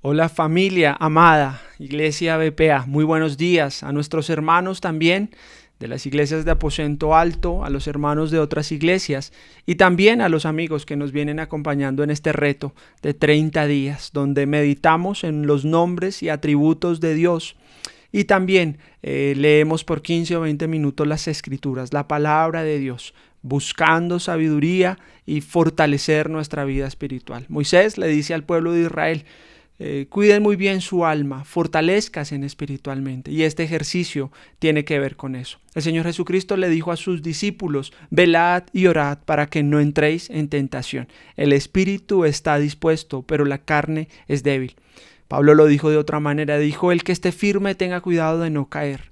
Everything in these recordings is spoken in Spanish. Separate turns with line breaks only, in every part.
Hola familia amada, Iglesia BPA, muy buenos días a nuestros hermanos también de las iglesias de Aposento Alto, a los hermanos de otras iglesias y también a los amigos que nos vienen acompañando en este reto de 30 días, donde meditamos en los nombres y atributos de Dios y también leemos por 15 o 20 minutos las Escrituras, la palabra de Dios, buscando sabiduría y fortalecer nuestra vida espiritual. Moisés le dice al pueblo de Israel: cuiden muy bien su alma, fortalezcanse espiritualmente, y este ejercicio tiene que ver con eso. El Señor Jesucristo le dijo a sus discípulos: velad y orad para que no entréis en tentación. El espíritu está dispuesto, pero la carne es débil. Pablo lo dijo de otra manera, dijo: el que esté firme tenga cuidado de no caer.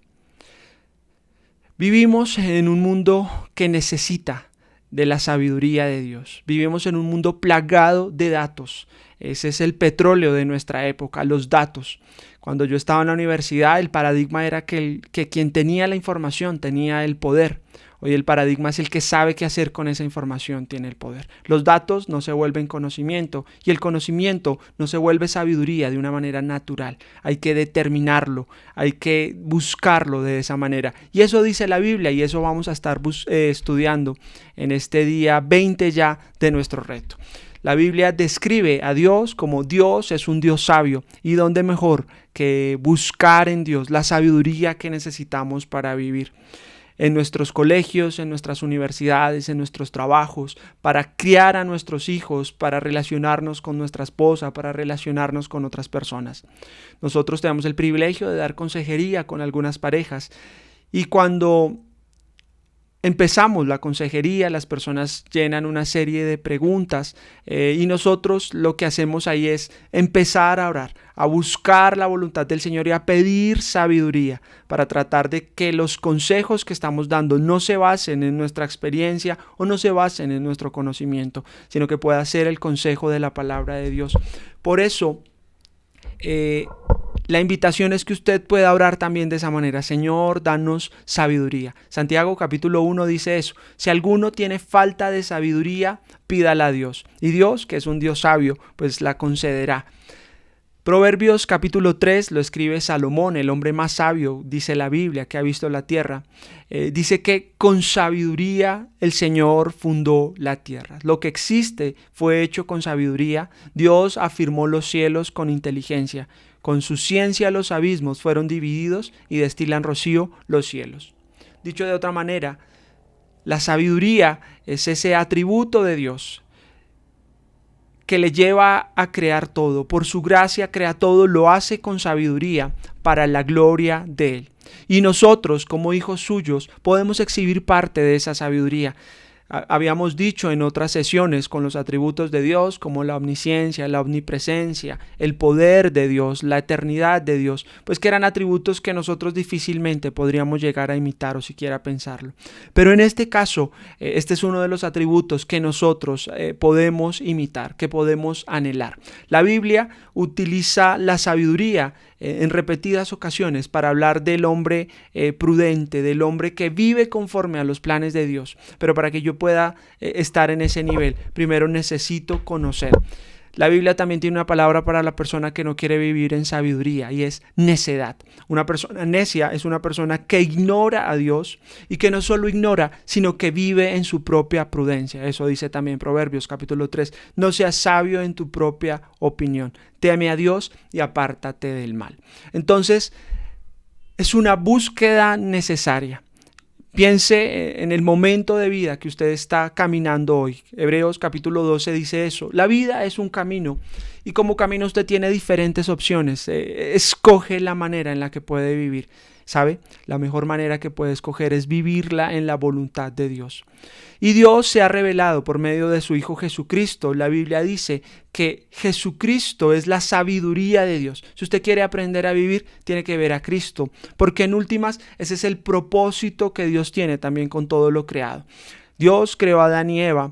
Vivimos en un mundo que necesita de la sabiduría de Dios. Vivimos en un mundo plagado de datos. Ese es el petróleo de nuestra época, los datos. Cuando yo estaba en la universidad, el paradigma era que quien tenía la información tenía el poder. Hoy el paradigma es el que sabe qué hacer con esa información tiene el poder. Los datos no se vuelven conocimiento y el conocimiento no se vuelve sabiduría de una manera natural. Hay que determinarlo, hay que buscarlo de esa manera. Y eso dice la Biblia y eso vamos a estar estudiando en este día 20 ya de nuestro reto. La Biblia describe a Dios como Dios es un Dios sabio, y dónde mejor que buscar en Dios la sabiduría que necesitamos para vivir. En nuestros colegios, en nuestras universidades, en nuestros trabajos, para criar a nuestros hijos, para relacionarnos con nuestra esposa, para relacionarnos con otras personas. Nosotros tenemos el privilegio de dar consejería con algunas parejas, y cuando empezamos la consejería, las personas llenan una serie de preguntas y nosotros lo que hacemos ahí es empezar a orar, a buscar la voluntad del Señor y a pedir sabiduría para tratar de que los consejos que estamos dando no se basen en nuestra experiencia o no se basen en nuestro conocimiento, sino que pueda ser el consejo de la palabra de Dios. Por eso, la invitación es que usted pueda orar también de esa manera: Señor, danos sabiduría. Santiago capítulo 1 dice eso: si alguno tiene falta de sabiduría, pídala a Dios. Y Dios, que es un Dios sabio, pues la concederá. Proverbios capítulo 3 lo escribe Salomón, el hombre más sabio, dice la Biblia, que ha visto la tierra. Dice que con sabiduría el Señor fundó la tierra. Lo que existe fue hecho con sabiduría. Dios afirmó los cielos con inteligencia. Con su ciencia los abismos fueron divididos y destilan rocío los cielos. Dicho de otra manera, la sabiduría es ese atributo de Dios que le lleva a crear todo. Por su gracia crea todo, lo hace con sabiduría para la gloria de Él. Y nosotros, como hijos suyos, podemos exhibir parte de esa sabiduría. Habíamos dicho en otras sesiones con los atributos de Dios, como la omnisciencia, la omnipresencia, el poder de Dios, la eternidad de Dios, pues que eran atributos que nosotros difícilmente podríamos llegar a imitar o siquiera pensarlo. Pero en este caso, este es uno de los atributos que nosotros podemos imitar, que podemos anhelar. La Biblia utiliza la sabiduría en repetidas ocasiones para hablar del hombre prudente, del hombre que vive conforme a los planes de Dios. Pero para que yo pueda estar en ese nivel, primero necesito conocer. La Biblia también tiene una palabra para la persona que no quiere vivir en sabiduría, y es necedad. Una persona necia es una persona que ignora a Dios y que no solo ignora, sino que vive en su propia prudencia. Eso dice también Proverbios capítulo 3. No seas sabio en tu propia opinión. Teme a Dios y apártate del mal. Entonces, es una búsqueda necesaria. Piense en el momento de vida que usted está caminando hoy. Hebreos capítulo 12 dice eso. La vida es un camino y como camino usted tiene diferentes opciones. Escoge la manera en la que puede vivir. ¿Sabe? La mejor manera que puede escoger es vivirla en la voluntad de Dios. Y Dios se ha revelado por medio de su Hijo Jesucristo. La Biblia dice que Jesucristo es la sabiduría de Dios. Si usted quiere aprender a vivir, tiene que ver a Cristo, porque en últimas ese es el propósito que Dios tiene también con todo lo creado. Dios creó a Adán y Eva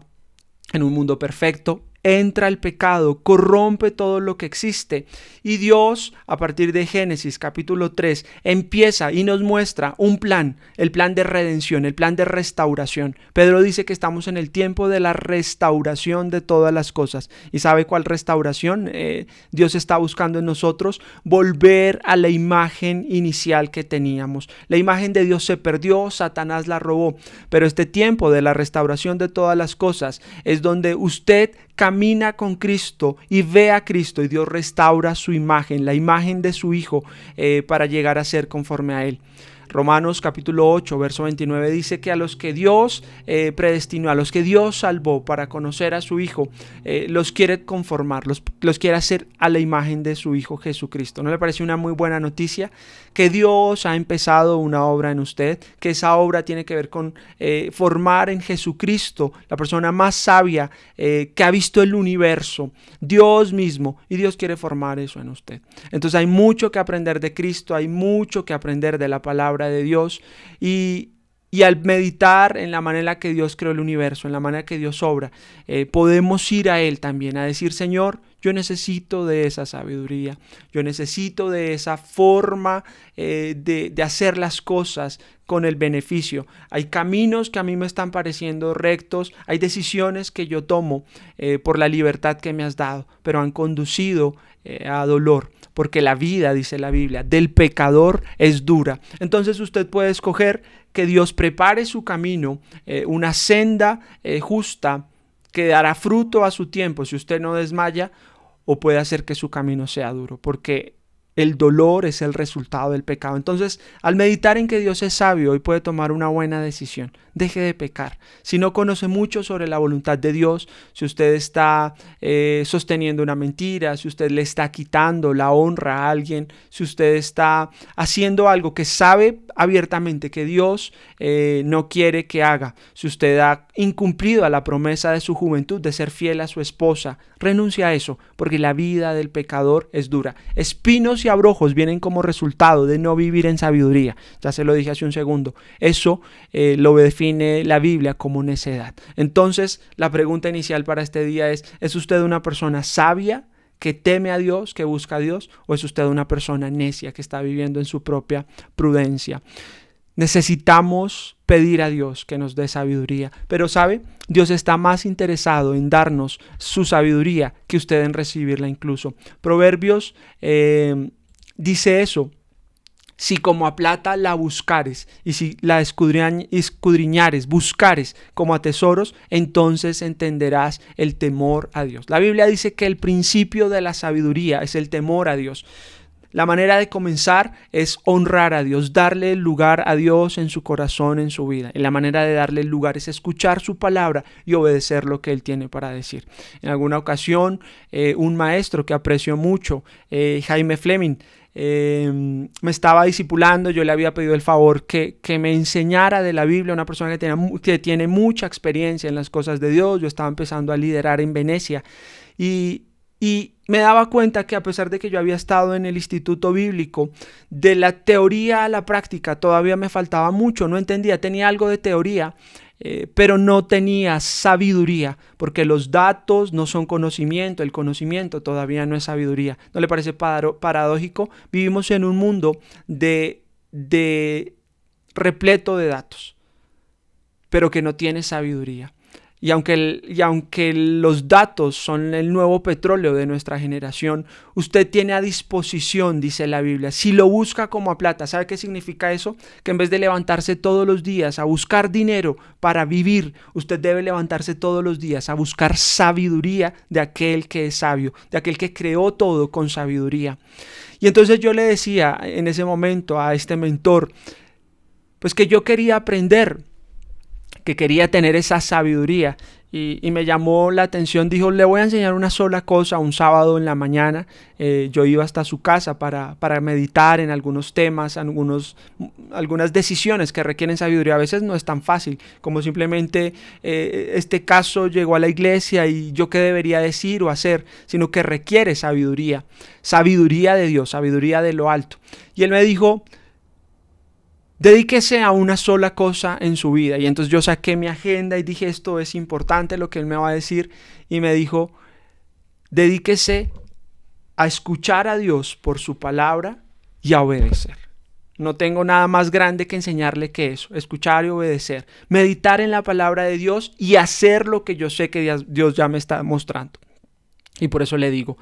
en un mundo perfecto, entra el pecado, corrompe todo lo que existe. Y Dios, a partir de Génesis capítulo 3, empieza y nos muestra un plan, el plan de redención, el plan de restauración. Pedro dice que estamos en el tiempo de la restauración de todas las cosas. ¿Y sabe cuál restauración? Dios está buscando en nosotros volver a la imagen inicial que teníamos. La imagen de Dios se perdió, Satanás la robó, pero este tiempo de la restauración de todas las cosas es donde usted camina con Cristo y ve a Cristo y Dios restaura su imagen, la imagen de su Hijo, para llegar a ser conforme a Él. Romanos capítulo 8, verso 29 dice que a los que Dios predestinó, a los que Dios salvó para conocer a su Hijo, los quiere conformar, los quiere hacer a la imagen de su Hijo Jesucristo. ¿No le parece una muy buena noticia? Que Dios ha empezado una obra en usted, que esa obra tiene que ver con formar en Jesucristo, la persona más sabia que ha visto el universo, Dios mismo, y Dios quiere formar eso en usted. Entonces hay mucho que aprender de Cristo, hay mucho que aprender de la palabra de Dios y al meditar en la manera que Dios creó el universo, en la manera que Dios obra, podemos ir a Él también a decir: Señor, yo necesito de esa sabiduría, yo necesito de esa forma de hacer las cosas con el beneficio. Hay caminos que a mí me están pareciendo rectos, hay decisiones que yo tomo por la libertad que me has dado, pero han conducido a dolor, porque la vida, dice la Biblia, del pecador es dura. Entonces usted puede escoger que Dios prepare su camino, una senda justa que dará fruto a su tiempo si usted no desmaya, o puede hacer que su camino sea duro, porque el dolor es el resultado del pecado. Entonces, al meditar en que Dios es sabio, hoy puede tomar una buena decisión. Deje de pecar. Si no conoce mucho sobre la voluntad de Dios, si usted está sosteniendo una mentira, si usted le está quitando la honra a alguien, si usted está haciendo algo que sabe abiertamente que Dios no quiere que haga, si usted ha incumplido a la promesa de su juventud de ser fiel a su esposa, renuncia a eso, porque la vida del pecador es dura. Espinos y abrojos vienen como resultado de no vivir en sabiduría. Ya se lo dije hace un segundo. Eso lo define la Biblia como necedad. Entonces, la pregunta inicial para este día ¿es usted una persona sabia que teme a Dios, que busca a Dios, o es usted una persona necia que está viviendo en su propia prudencia? Necesitamos pedir a Dios que nos dé sabiduría, pero ¿sabe? Dios está más interesado en darnos su sabiduría que usted en recibirla incluso. Proverbios dice eso: si como a plata la buscares y si la escudriñares, buscares como a tesoros, entonces entenderás el temor a Dios. La Biblia dice que el principio de la sabiduría es el temor a Dios. La manera de comenzar es honrar a Dios, darle el lugar a Dios en su corazón, en su vida. Y la manera de darle el lugar es escuchar su palabra y obedecer lo que Él tiene para decir. En alguna ocasión, un maestro que aprecio mucho, Jaime Fleming, me estaba discipulando. Yo le había pedido el favor que me enseñara de la Biblia, una persona que tiene mucha experiencia en las cosas de Dios. Yo estaba empezando a liderar en Venecia y me daba cuenta que a pesar de que yo había estado en el instituto bíblico, de la teoría a la práctica todavía me faltaba mucho. No entendía, tenía algo de teoría, pero no tenía sabiduría, porque los datos no son conocimiento, el conocimiento todavía no es sabiduría. ¿No le parece paradójico? Vivimos en un mundo de repleto de datos, pero que no tiene sabiduría. Y aunque los datos son el nuevo petróleo de nuestra generación, usted tiene a disposición, dice la Biblia, si lo busca como a plata. ¿Sabe qué significa eso? Que en vez de levantarse todos los días a buscar dinero para vivir, usted debe levantarse todos los días a buscar sabiduría de aquel que es sabio, de aquel que creó todo con sabiduría. Y entonces yo le decía en ese momento a este mentor, pues que yo quería aprender, que quería tener esa sabiduría, y me llamó la atención. Dijo: le voy a enseñar una sola cosa un sábado en la mañana. Yo iba hasta su casa para meditar en algunos temas, algunas decisiones que requieren sabiduría. A veces no es tan fácil como simplemente este caso llegó a la iglesia y yo qué debería decir o hacer, sino que requiere sabiduría de Dios, sabiduría de lo alto. Y él me dijo: dedíquese a una sola cosa en su vida. Y entonces yo saqué mi agenda y dije: esto es importante lo que él me va a decir. Y me dijo: Dedíquese a escuchar a Dios por su palabra y a obedecer. No tengo nada más grande que enseñarle que eso, escuchar y obedecer, meditar en la palabra de Dios y hacer lo que yo sé que Dios ya me está mostrando. Y por eso le digo,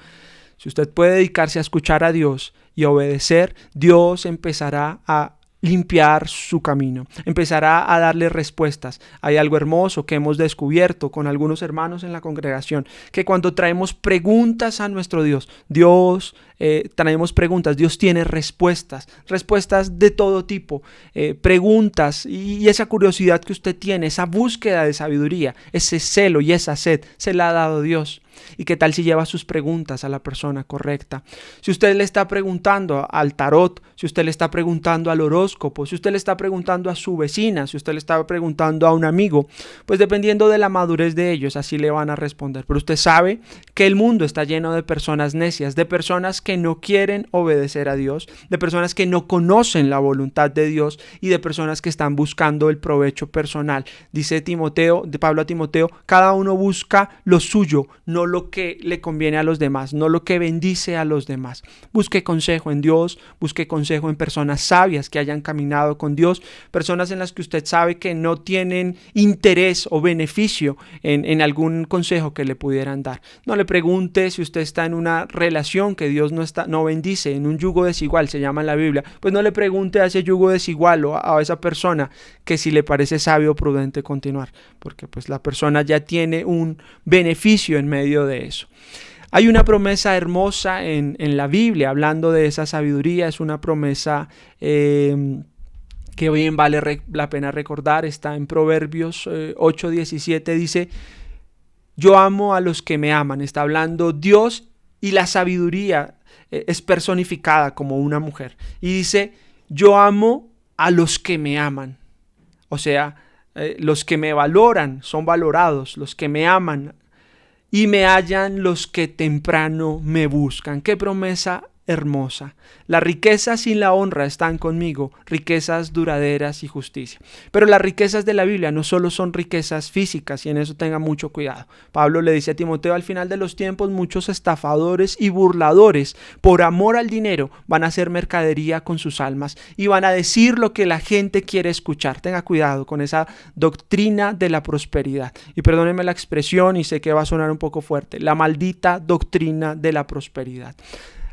si usted puede dedicarse a escuchar a Dios y a obedecer, Dios empezará a limpiar su camino, empezará a darle respuestas. Hay algo hermoso que hemos descubierto con algunos hermanos en la congregación, que cuando traemos preguntas a nuestro Dios, traemos preguntas, Dios tiene respuestas de todo tipo, preguntas, y esa curiosidad que usted tiene, esa búsqueda de sabiduría, ese celo y esa sed, se la ha dado Dios. ¿Y qué tal si lleva sus preguntas a la persona correcta? Si usted le está preguntando al tarot, si usted le está preguntando al horóscopo, si usted le está preguntando a su vecina, si usted le está preguntando a un amigo, pues dependiendo de la madurez de ellos, así le van a responder. Pero usted sabe que el mundo está lleno de personas necias, de personas que no quieren obedecer a Dios, de personas que no conocen la voluntad de Dios y de personas que están buscando el provecho personal. Dice Pablo a Timoteo, cada uno busca lo suyo, no lo que le conviene a los demás, no lo que bendice a los demás. Busque consejo en Dios, busque consejo en personas sabias que hayan caminado con Dios, personas en las que usted sabe que no tienen interés o beneficio en algún consejo que le pudieran dar. No le pregunte si usted está en una relación que Dios no bendice, en un yugo desigual, se llama en la Biblia, pues no le pregunte a ese yugo desigual o a esa persona que si le parece sabio o prudente continuar, porque pues la persona ya tiene un beneficio en medio de eso. Hay una promesa hermosa en la Biblia hablando de esa sabiduría. Es una promesa que bien vale la pena recordar. Está en Proverbios 8:17. Dice: yo amo a los que me aman. Está hablando Dios, y la sabiduría es personificada como una mujer. Y dice: yo amo a los que me aman. O sea, los que me valoran son valorados, los que me aman, y me hallan los que temprano me buscan. ¡Qué promesa hermosa! Las riquezas sin la honra están conmigo, riquezas duraderas y justicia. Pero las riquezas de la Biblia no solo son riquezas físicas, y en eso tenga mucho cuidado. Pablo le dice a Timoteo: al final de los tiempos muchos estafadores y burladores, por amor al dinero, van a hacer mercadería con sus almas y van a decir lo que la gente quiere escuchar. Tenga cuidado con esa doctrina de la prosperidad. Y perdónenme la expresión, y sé que va a sonar un poco fuerte, la maldita doctrina de la prosperidad.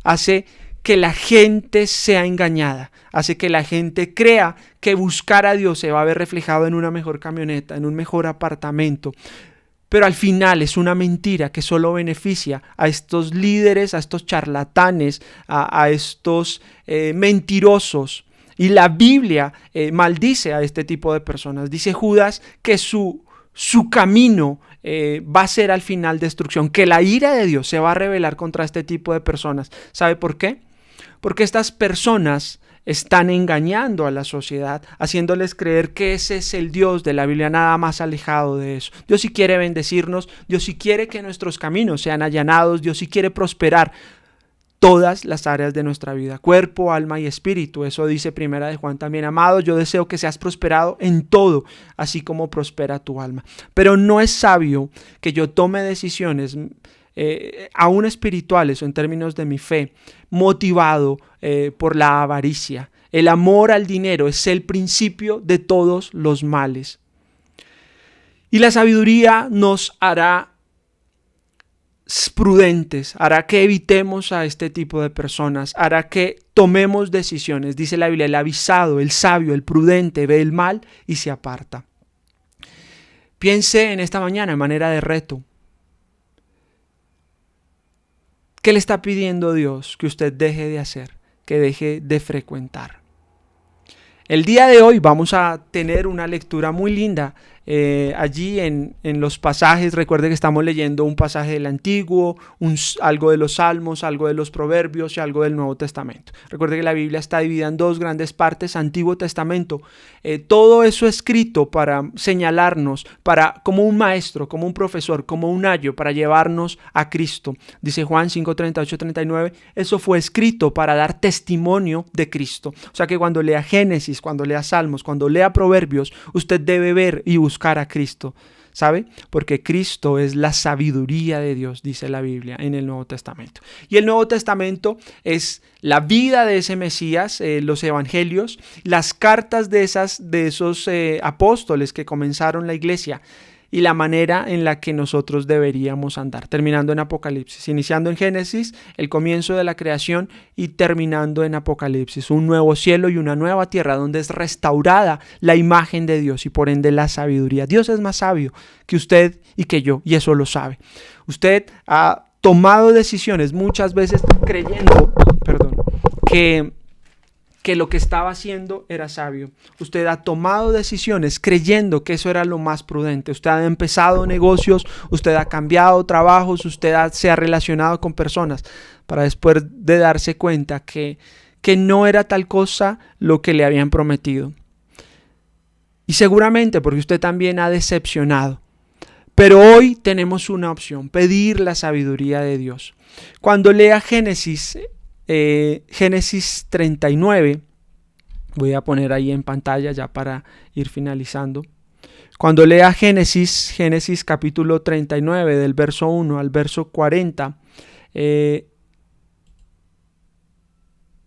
Hace que la gente sea engañada, hace que la gente crea que buscar a Dios se va a ver reflejado en una mejor camioneta, en un mejor apartamento. Pero al final es una mentira que solo beneficia a estos líderes, a estos charlatanes, a estos mentirosos. Y la Biblia maldice a este tipo de personas. Dice Judas que su camino va a ser al final destrucción, que la ira de Dios se va a rebelar contra este tipo de personas. ¿Sabe por qué? Porque estas personas están engañando a la sociedad, haciéndoles creer que ese es el Dios de la Biblia, nada más alejado de eso. Dios sí quiere bendecirnos, Dios sí quiere que nuestros caminos sean allanados, Dios sí quiere prosperar todas las áreas de nuestra vida, cuerpo, alma y espíritu. Eso dice Primera de Juan también: amado, yo deseo que seas prosperado en todo, así como prospera tu alma. Pero no es sabio que yo tome decisiones aún espirituales o en términos de mi fe, motivado por la avaricia. El amor al dinero es el principio de todos los males. Y la sabiduría nos hará prudentes, hará que evitemos a este tipo de personas, hará que tomemos decisiones. Dice la Biblia: el avisado, el sabio, el prudente ve el mal y se aparta. Piense en esta mañana en manera de reto. ¿Qué le está pidiendo Dios que usted deje de hacer, que deje de frecuentar? El día de hoy vamos a tener una lectura muy linda allí en los pasajes. Recuerde que estamos leyendo un pasaje del Antiguo, algo de los Salmos, algo de los Proverbios y algo del Nuevo Testamento. Recuerde que la Biblia está dividida en dos grandes partes: Antiguo Testamento. Todo eso escrito para señalarnos, como un maestro, como un profesor, como un ayo para llevarnos a Cristo. Dice Juan 5:38-39, eso fue escrito para dar testimonio de Cristo. O sea que cuando lea Génesis, cuando lea Salmos, cuando lea Proverbios, usted debe ver y buscar a Cristo. ¿Sabe? Porque Cristo es la sabiduría de Dios, dice la Biblia en el Nuevo Testamento. Y el Nuevo Testamento es la vida de ese Mesías, los evangelios, las cartas de esos apóstoles que comenzaron la iglesia y la manera en la que nosotros deberíamos andar, terminando en Apocalipsis, iniciando en Génesis, el comienzo de la creación y terminando en Apocalipsis, un nuevo cielo y una nueva tierra donde es restaurada la imagen de Dios y por ende la sabiduría. Dios es más sabio que usted y que yo, y eso lo sabe. Usted ha tomado decisiones muchas veces creyendo, que lo que estaba haciendo era sabio. Usted ha tomado decisiones creyendo que eso era lo más prudente. Usted ha empezado negocios, usted ha cambiado trabajos, se ha relacionado con personas para después de darse cuenta que no era tal cosa lo que le habían prometido. Y seguramente porque usted también ha decepcionado. Pero hoy tenemos una opción, pedir la sabiduría de Dios. Cuando lea Génesis 39, voy a poner ahí en pantalla ya para ir finalizando. Cuando lea Génesis capítulo 39 del verso 1 al verso 40,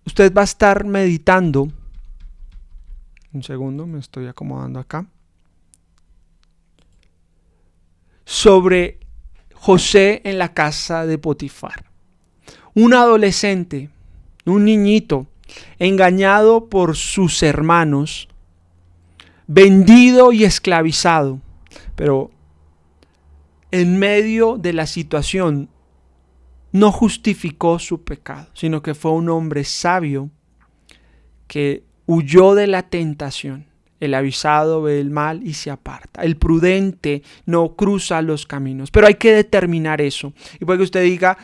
usted va a estar meditando. Un segundo, me estoy acomodando acá. Sobre José en la casa de Potifar. Un adolescente, un niñito, engañado por sus hermanos, vendido y esclavizado, pero en medio de la situación no justificó su pecado, sino que fue un hombre sabio que huyó de la tentación. El avisado ve el mal y se aparta. El prudente no cruza los caminos. Pero hay que determinar eso. Y puede que usted diga,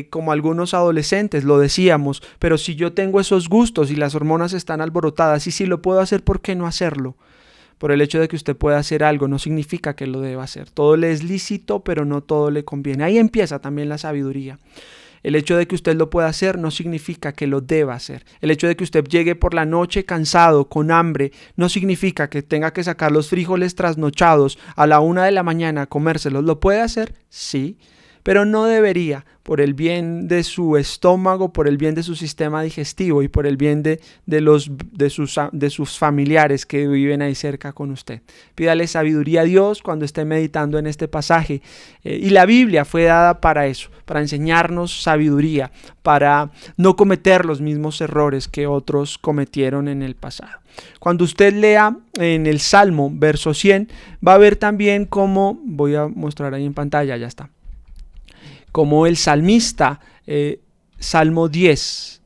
como algunos adolescentes, lo decíamos, pero si yo tengo esos gustos y las hormonas están alborotadas, y si lo puedo hacer, ¿por qué no hacerlo? Por el hecho de que usted pueda hacer algo no significa que lo deba hacer. Todo le es lícito, pero no todo le conviene. Ahí empieza también la sabiduría. El hecho de que usted lo pueda hacer no significa que lo deba hacer. El hecho de que usted llegue por la noche cansado, con hambre, no significa que tenga que sacar los frijoles trasnochados a la 1 de la mañana a comérselos. ¿Lo puede hacer? Sí, pero no debería, por el bien de su estómago, por el bien de su sistema digestivo y por el bien de sus familiares que viven ahí cerca con usted. Pídale sabiduría a Dios cuando esté meditando en este pasaje. Y la Biblia fue dada para eso, para enseñarnos sabiduría, para no cometer los mismos errores que otros cometieron en el pasado. Cuando usted lea en el Salmo, verso 100, va a ver también cómo, voy a mostrar ahí en pantalla, ya está, como el salmista, Salmo 10,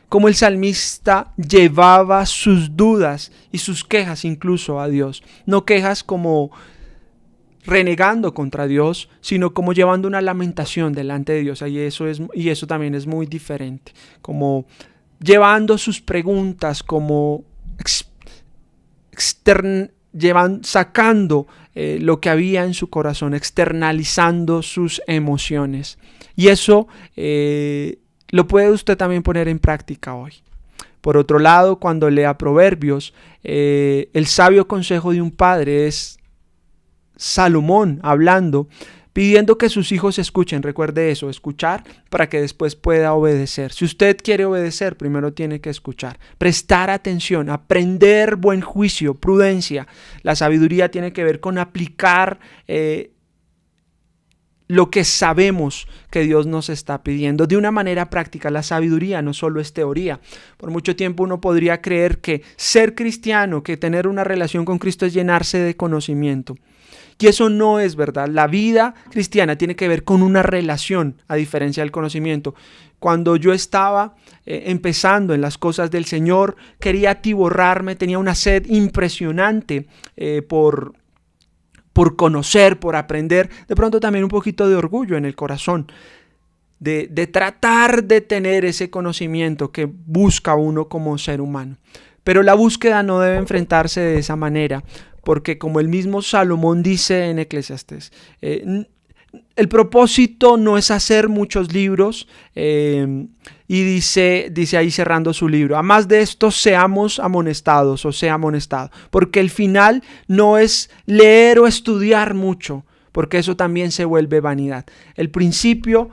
como el salmista llevaba sus dudas y sus quejas incluso a Dios. No quejas como renegando contra Dios, sino como llevando una lamentación delante de Dios. Y eso también es muy diferente. Como llevando sus preguntas, como sacando lo que había en su corazón, externalizando sus emociones. Y eso lo puede usted también poner en práctica hoy. Por otro lado, cuando lea Proverbios, el sabio consejo de un padre es Salomón hablando, pidiendo que sus hijos escuchen. Recuerde eso, escuchar para que después pueda obedecer. Si usted quiere obedecer, primero tiene que escuchar, prestar atención, aprender buen juicio, prudencia. La sabiduría tiene que ver con aplicar lo que sabemos que Dios nos está pidiendo de una manera práctica. La sabiduría no solo es teoría. Por mucho tiempo uno podría creer que ser cristiano, que tener una relación con Cristo es llenarse de conocimiento. Y eso no es verdad. La vida cristiana tiene que ver con una relación, a diferencia del conocimiento. Cuando yo estaba empezando en las cosas del Señor, quería atiborrarme, tenía una sed impresionante por conocer, por aprender, de pronto también un poquito de orgullo en el corazón, de tratar de tener ese conocimiento que busca uno como ser humano. Pero la búsqueda no debe enfrentarse de esa manera, porque como el mismo Salomón dice en Eclesiastés, El propósito no es hacer muchos libros, y dice ahí cerrando su libro, a más de esto seamos amonestados o sea amonestado, porque el final no es leer o estudiar mucho, porque eso también se vuelve vanidad. El principio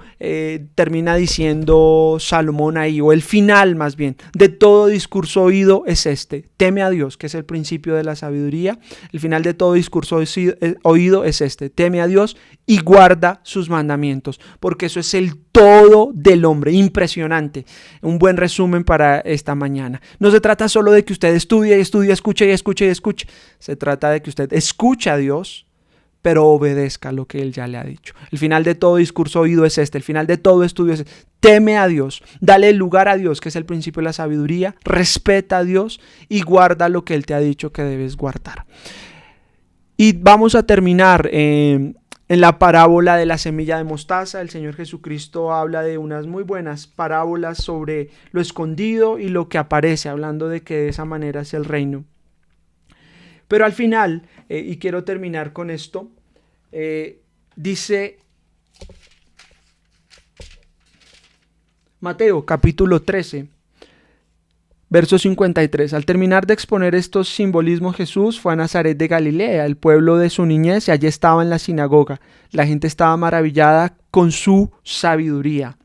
termina diciendo Salomón ahí, o el final más bien, de todo discurso oído es este: teme a Dios, que es el principio de la sabiduría. El final de todo discurso oído es este: teme a Dios y guarda sus mandamientos, porque eso es el todo del hombre. Impresionante. Un buen resumen para esta mañana. No se trata solo de que usted estudie y estudie, escuche y escuche y escuche. Se trata de que usted escuche a Dios, pero obedezca lo que Él ya le ha dicho. El final de todo discurso oído es este, el final de todo estudio es este: teme a Dios, dale lugar a Dios, que es el principio de la sabiduría, respeta a Dios y guarda lo que Él te ha dicho que debes guardar. Y vamos a terminar en la parábola de la semilla de mostaza. El Señor Jesucristo habla de unas muy buenas parábolas sobre lo escondido y lo que aparece, hablando de que de esa manera es el reino. Pero al final, y quiero terminar con esto, dice Mateo capítulo 13, verso 53. Al terminar de exponer estos simbolismos, Jesús fue a Nazaret de Galilea, el pueblo de su niñez, y allí estaba en la sinagoga. La gente estaba maravillada con su sabiduría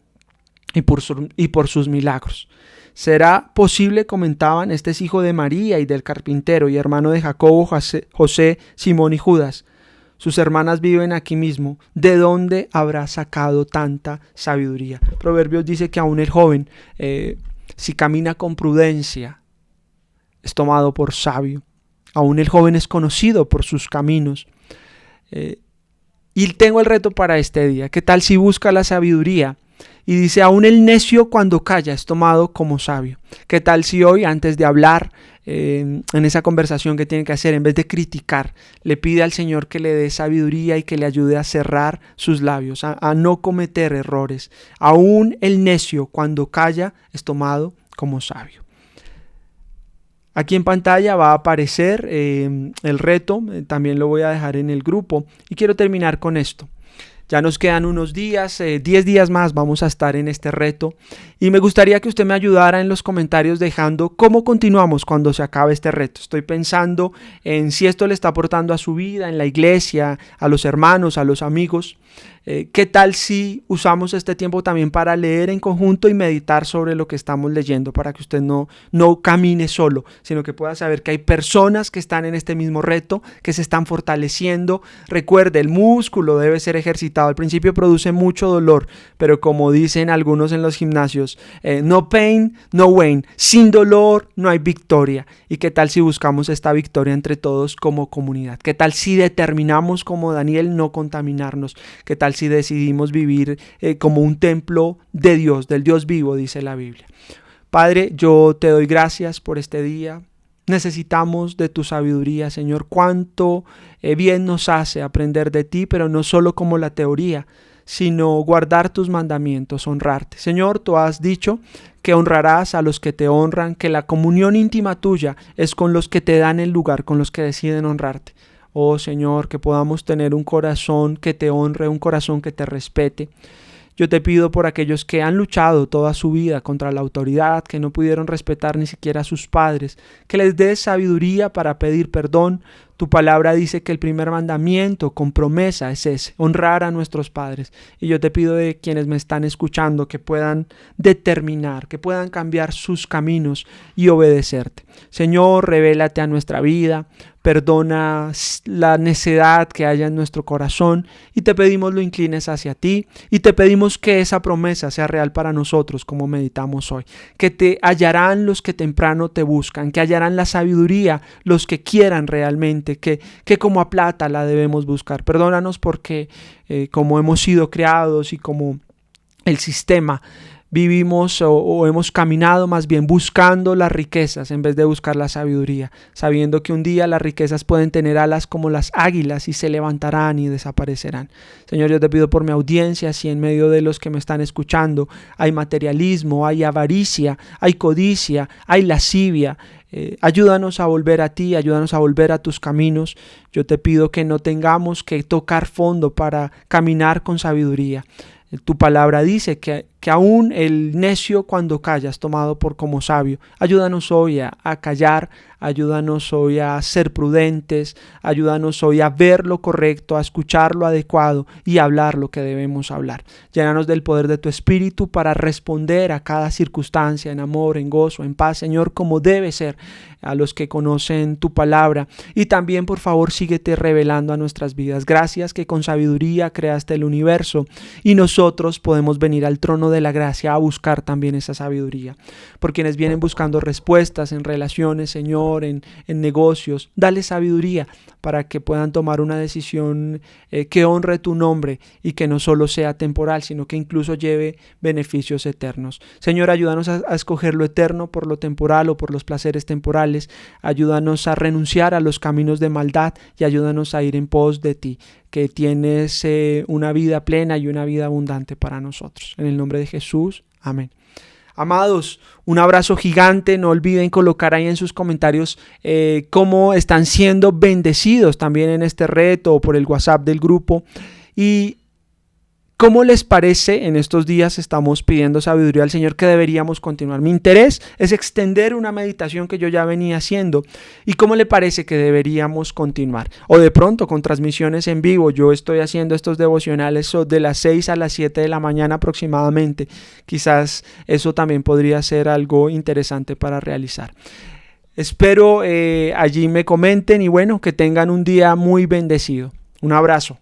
y por sus milagros. ¿Será posible, comentaban, este es hijo de María y del carpintero y hermano de Jacobo, José, Simón y Judas? Sus hermanas viven aquí mismo. ¿De dónde habrá sacado tanta sabiduría? Proverbios dice que aún el joven, si camina con prudencia, es tomado por sabio. Aún el joven es conocido por sus caminos. Y tengo el reto para este día. ¿Qué tal si busca la sabiduría? Y dice, aún el necio cuando calla es tomado como sabio. ¿Qué tal si hoy, antes de hablar, en esa conversación que tiene que hacer, en vez de criticar, le pide al Señor que le dé sabiduría y que le ayude a cerrar sus labios, a no cometer errores? Aún el necio cuando calla es tomado como sabio. Aquí en pantalla va a aparecer el reto, también lo voy a dejar en el grupo, y quiero terminar con esto. Ya nos quedan unos días, 10 días más vamos a estar en este reto, y me gustaría que usted me ayudara en los comentarios dejando cómo continuamos cuando se acabe este reto. Estoy pensando en si esto le está aportando a su vida, en la iglesia, a los hermanos, a los amigos. ¿Qué tal si usamos este tiempo también para leer en conjunto y meditar sobre lo que estamos leyendo, para que usted no camine solo, sino que pueda saber que hay personas que están en este mismo reto, que se están fortaleciendo? Recuerde, el músculo debe ser ejercitado. Al principio produce mucho dolor, pero como dicen algunos en los gimnasios, no pain, no gain. Sin dolor no hay victoria. ¿Y qué tal si buscamos esta victoria entre todos como comunidad? ¿Qué tal si determinamos, como Daniel, no contaminarnos? ¿Qué tal si decidimos vivir como un templo de Dios, del Dios vivo, dice la Biblia? Padre, yo te doy gracias por este día. Necesitamos de tu sabiduría, Señor. Cuánto bien nos hace aprender de ti, pero no solo como la teoría, sino guardar tus mandamientos, honrarte. Señor, tú has dicho que honrarás a los que te honran, que la comunión íntima tuya es con los que te dan el lugar, con los que deciden honrarte. Oh Señor, que podamos tener un corazón que te honre, un corazón que te respete. Yo te pido por aquellos que han luchado toda su vida contra la autoridad, que no pudieron respetar ni siquiera a sus padres, que les des sabiduría para pedir perdón. Tu palabra dice que el primer mandamiento con promesa es ese: honrar a nuestros padres. Y yo te pido de quienes me están escuchando que puedan determinar, que puedan cambiar sus caminos y obedecerte. Señor, revélate a nuestra vida, perdona la necedad que haya en nuestro corazón, y te pedimos lo inclines hacia ti, y te pedimos que esa promesa sea real para nosotros, como meditamos hoy. Que te hallarán los que temprano te buscan, que hallarán la sabiduría los que quieran realmente, que como a plata la debemos buscar. Perdónanos porque como hemos sido creados y como el sistema, vivimos o hemos caminado más bien buscando las riquezas en vez de buscar la sabiduría, sabiendo que un día las riquezas pueden tener alas como las águilas y se levantarán y desaparecerán. Señor, yo te pido por mi audiencia, si en medio de los que me están escuchando hay materialismo, hay avaricia, hay codicia, hay lascivia, Ayúdanos a volver a ti, ayúdanos a volver a tus caminos. Yo te pido que no tengamos que tocar fondo para caminar con sabiduría. Tu palabra dice que aún el necio cuando calla es tomado por como sabio. Ayúdanos hoy a callar, ayúdanos hoy a ser prudentes, ayúdanos hoy a ver lo correcto, a escuchar lo adecuado y a hablar lo que debemos hablar. Llénanos del poder de tu Espíritu para responder a cada circunstancia en amor, en gozo, en paz, Señor, como debe ser a los que conocen tu palabra. Y también, por favor, síguete revelando a nuestras vidas. Gracias que con sabiduría creaste el universo y nosotros podemos venir al trono de la gracia a buscar también esa sabiduría. Por quienes vienen buscando respuestas en relaciones, Señor, en negocios, dale sabiduría para que puedan tomar una decisión que honre tu nombre y que no solo sea temporal, sino que incluso lleve beneficios eternos. Señor, ayúdanos a escoger lo eterno por lo temporal o por los placeres temporales. Ayúdanos a renunciar a los caminos de maldad y ayúdanos a ir en pos de ti, que tienes una vida plena y una vida abundante para nosotros. En el nombre de Jesús, amén. Amados, un abrazo gigante. No olviden colocar ahí en sus comentarios cómo están siendo bendecidos también en este reto o por el WhatsApp del grupo. Y ¿cómo les parece? En estos días estamos pidiendo sabiduría al Señor, que deberíamos continuar. Mi interés es extender una meditación que yo ya venía haciendo. ¿Y cómo le parece que deberíamos continuar? O de pronto con transmisiones en vivo. Yo estoy haciendo estos devocionales de las 6 a las 7 de la mañana aproximadamente. Quizás eso también podría ser algo interesante para realizar. Espero allí me comenten y bueno, que tengan un día muy bendecido. Un abrazo.